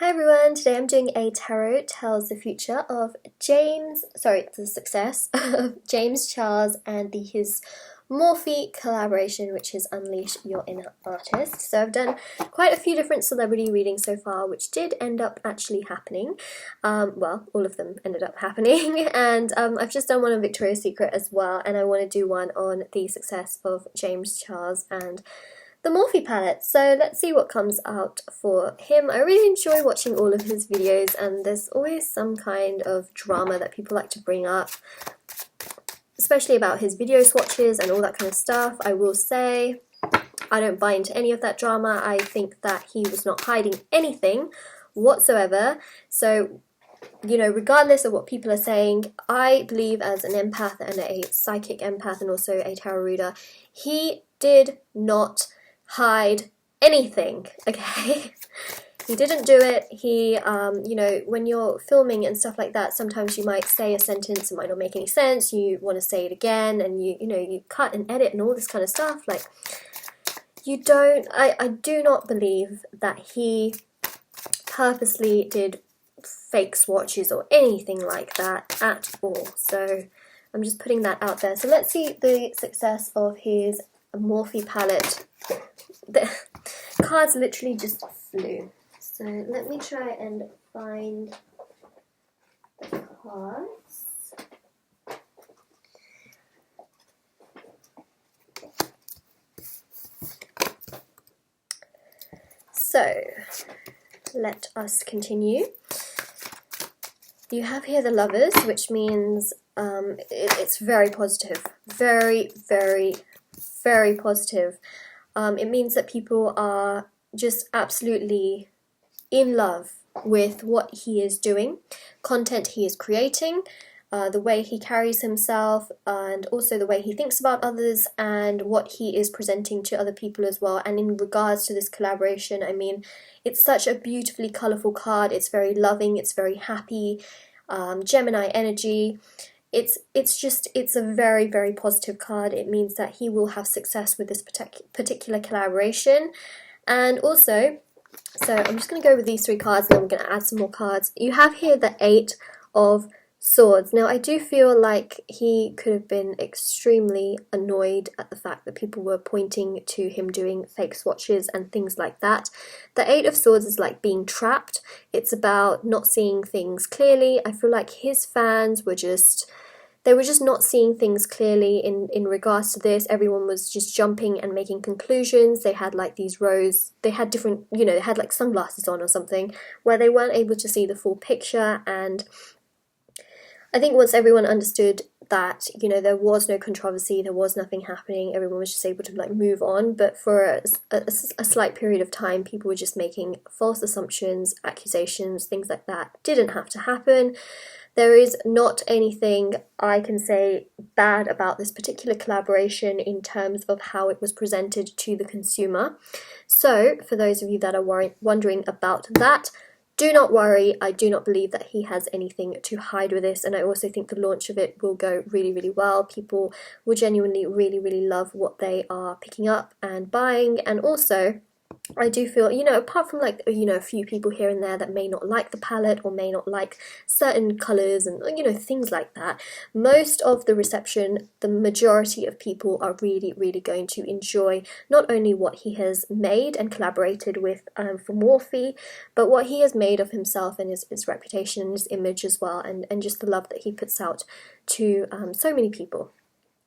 Hi everyone, today I'm doing a tarot tells the future of the success of James Charles and his Morphe collaboration, which is Unleash Your Inner Artist. So I've done quite a few different celebrity readings so far, which did end up actually happening. Well, all of them ended up happening, and I've just done one on Victoria's Secret as well, and I want to do one on the success of James Charles and the Morphe palette. So let's see what comes out for him. I really enjoy watching all of his videos, and there's always some kind of drama that people like to bring up, especially about his video swatches and all that kind of stuff. I will say I don't buy into any of that drama. I think that he was not hiding anything whatsoever. So, you know, regardless of what people are saying, I believe as an empath and a psychic empath and also a tarot reader, he did not hide anything, okay? He didn't do it. He, you know, when you're filming and stuff like that, sometimes you might say a sentence, it might not make any sense, you want to say it again, and you know, you cut and edit and all this kind of stuff. Like, you don't, I do not believe that he purposely did fake swatches or anything like that at all. So I'm just putting that out there. So let's see the success of his Morphe palette. The cards literally just flew. So let me try and find the cards. So let us continue. You have here the Lovers, which means it's very positive. Very, very, very positive. It means that people are just absolutely in love with what he is doing, content he is creating, the way he carries himself, and also the way he thinks about others and what he is presenting to other people as well. And in regards to this collaboration, I mean, it's such a beautifully colourful card. It's very loving, it's very happy, Gemini energy. It's a very, very positive card. It means that he will have success with this particular collaboration. And also, so I'm just going to go with these three cards, and then we're going to add some more cards. You have here the Eight of Swords. Now, I do feel like he could have been extremely annoyed at the fact that people were pointing to him doing fake swatches and things like that. The Eight of Swords is like being trapped. It's about not seeing things clearly. I feel like his fans were just not seeing things clearly in regards to this. Everyone was just jumping and making conclusions. They had like these rows, they had different, you know, they had like sunglasses on or something, where they weren't able to see the full picture. And I think once everyone understood that, you know, there was no controversy, there was nothing happening, everyone was just able to like move on. But for a slight period of time, people were just making false assumptions, accusations, things like that. Didn't have to happen. There is not anything I can say bad about this particular collaboration in terms of how it was presented to the consumer. So for those of you that are wondering about that, do not worry. I do not believe that he has anything to hide with this, and I also think the launch of it will go really, really well. People will genuinely really, really love what they are picking up and buying. And also, I do feel, you know, apart from like, you know, a few people here and there that may not like the palette or may not like certain colours and, you know, things like that, most of the reception, the majority of people are really, really going to enjoy not only what he has made and collaborated with for Morphe, but what he has made of himself and his reputation and his image as well, and just the love that he puts out to so many people.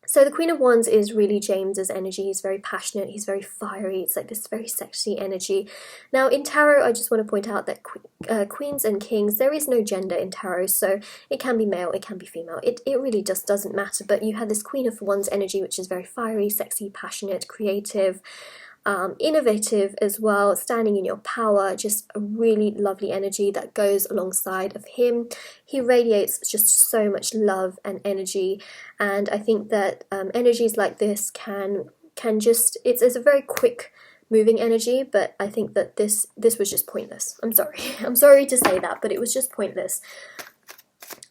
So the Queen of Wands is really James's energy. He's very passionate, he's very fiery, it's like this very sexy energy. Now in tarot, I just want to point out that queens and kings, there is no gender in tarot, so it can be male, it can be female, it really just doesn't matter. But you have this Queen of Wands energy, which is very fiery, sexy, passionate, creative, innovative as well, standing in your power, just a really lovely energy that goes alongside of him. He radiates just so much love and energy, and I think that energies like this can just, it's a very quick moving energy, but I think that this was just pointless. I'm sorry to say that, but it was just pointless.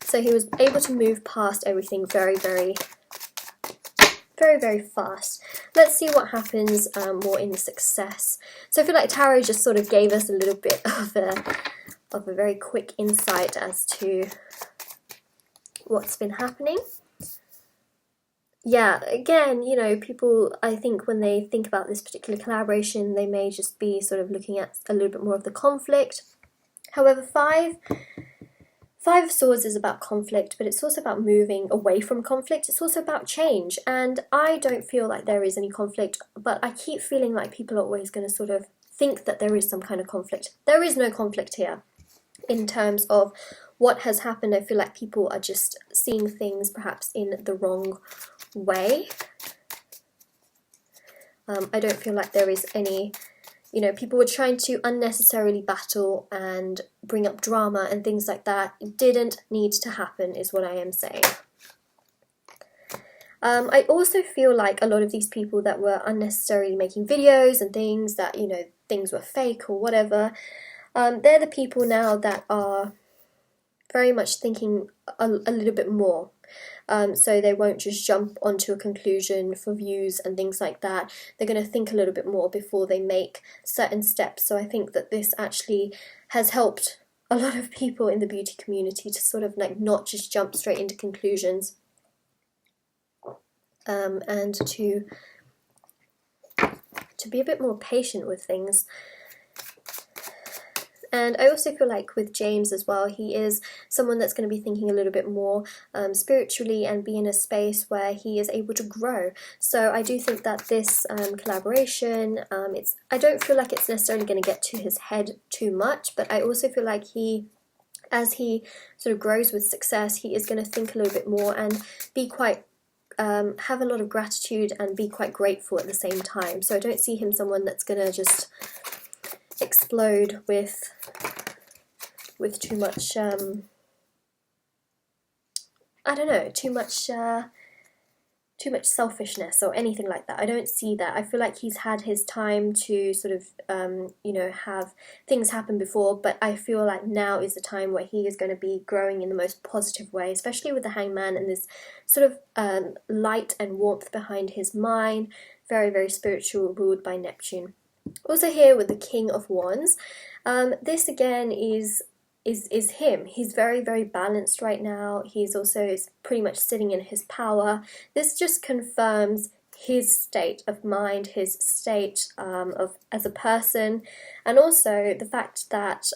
So he was able to move past everything very, very very, very fast. Let's see what happens more in the success. So I feel like tarot just sort of gave us a little bit of of a very quick insight as to what's been happening. Yeah, again, you know, people, I think when they think about this particular collaboration, they may just be sort of looking at a little bit more of the conflict. However, Five of Swords is about conflict, but it's also about moving away from conflict. It's also about change, and I don't feel like there is any conflict, but I keep feeling like people are always going to sort of think that there is some kind of conflict. There is no conflict here in terms of what has happened. I feel like people are just seeing things perhaps in the wrong way. I don't feel like there is any, you know, people were trying to unnecessarily battle and bring up drama and things like that. It didn't need to happen, is what I am saying. I also feel like a lot of these people that were unnecessarily making videos and things that, you know, things were fake or whatever, they're the people now that are very much thinking a little bit more. So they won't just jump onto a conclusion for views and things like that. They're going to think a little bit more before they make certain steps. So I think that this actually has helped a lot of people in the beauty community to sort of like not just jump straight into conclusions, and to be a bit more patient with things. And I also feel like with James as well, he is someone that's going to be thinking a little bit more spiritually and be in a space where he is able to grow. So I do think that this collaboration, I don't feel like it's necessarily going to get to his head too much, but I also feel like as he sort of grows with success, he is going to think a little bit more and be quite, have a lot of gratitude and be quite grateful at the same time. So I don't see him someone that's going to just explode with too much I don't know, too much selfishness or anything like that. I don't see that. I feel like he's had his time to sort of you know, have things happen before, but I feel like now is the time where he is going to be growing in the most positive way, especially with the Hangman and this sort of light and warmth behind his mind, very, very spiritual, ruled by Neptune. Also here with the King of Wands, this again is him. He's very, very balanced right now. He's also pretty much sitting in his power. This just confirms his state of mind, his state of as a person, and also the fact that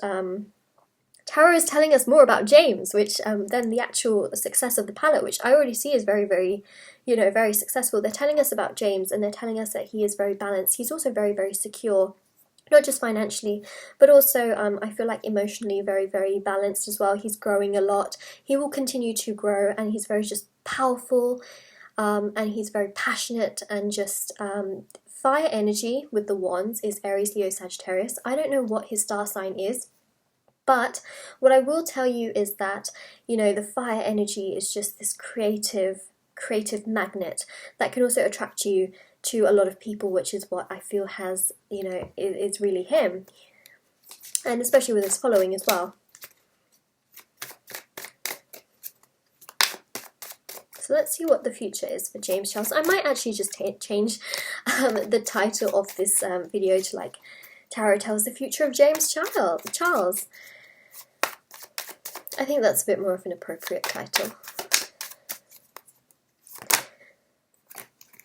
Tarot is telling us more about James, which than the actual success of the palette, which I already see is very, very, you know, very successful. They're telling us about James, and they're telling us that he is very balanced. He's also very, very secure, not just financially, but also I feel like emotionally very, very balanced as well. He's growing a lot. He will continue to grow, and he's very just powerful, and he's very passionate, and just fire energy with the wands is Aries, Leo, Sagittarius. I don't know what his star sign is, but what I will tell you is that, you know, the fire energy is just this creative magnet that can also attract you to a lot of people, which is what I feel has, you know, is really him, and especially with his following as well. So let's see what the future is for James Charles. I might actually just change the title of this video to like Tarot Tells the Future of James Charles. I think that's a bit more of an appropriate title.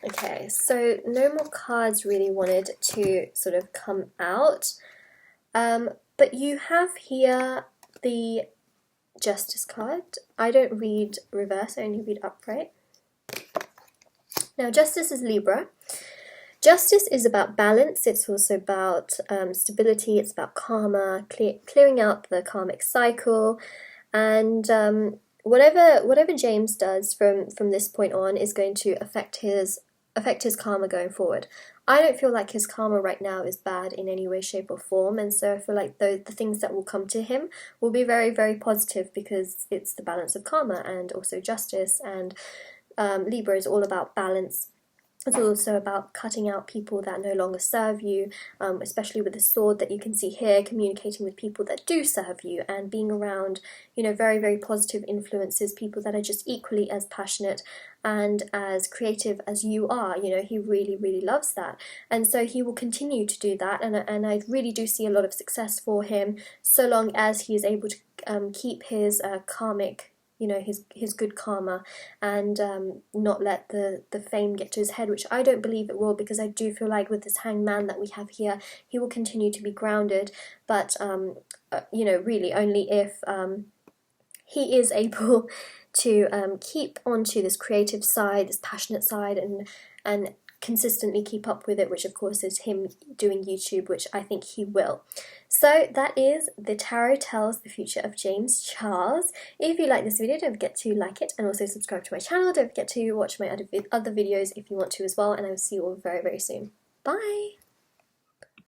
Okay, so no more cards really wanted to sort of come out, but you have here the Justice card. I don't read reverse, I only read upright. Now, Justice is Libra. Justice is about balance. It's also about stability. It's about karma, clearing out the karmic cycle, and whatever James does from this point on is going to affect his karma going forward. I don't feel like his karma right now is bad in any way, shape or form, and so I feel like the things that will come to him will be very, very positive, because it's the balance of karma and also justice, and Libra is all about balance It's also about cutting out people that no longer serve you, especially with the sword that you can see here, communicating with people that do serve you and being around, you know, very, very positive influences, people that are just equally as passionate and as creative as you are. You know, he really, really loves that. And so he will continue to do that. And I really do see a lot of success for him, so long as he is able to keep his karmic, you know, his good karma, and not let the fame get to his head, which I don't believe it will, because I do feel like with this hangman that we have here, he will continue to be grounded, but you know, really only if he is able to keep onto this creative side, this passionate side, and consistently keep up with it, which of course is him doing YouTube, which I think he will. So that is The Tarot Tells the Future of James Charles. If you like this video, don't forget to like it and also subscribe to my channel. Don't forget to watch my other videos if you want to as well, and I will see you all very, very soon. Bye!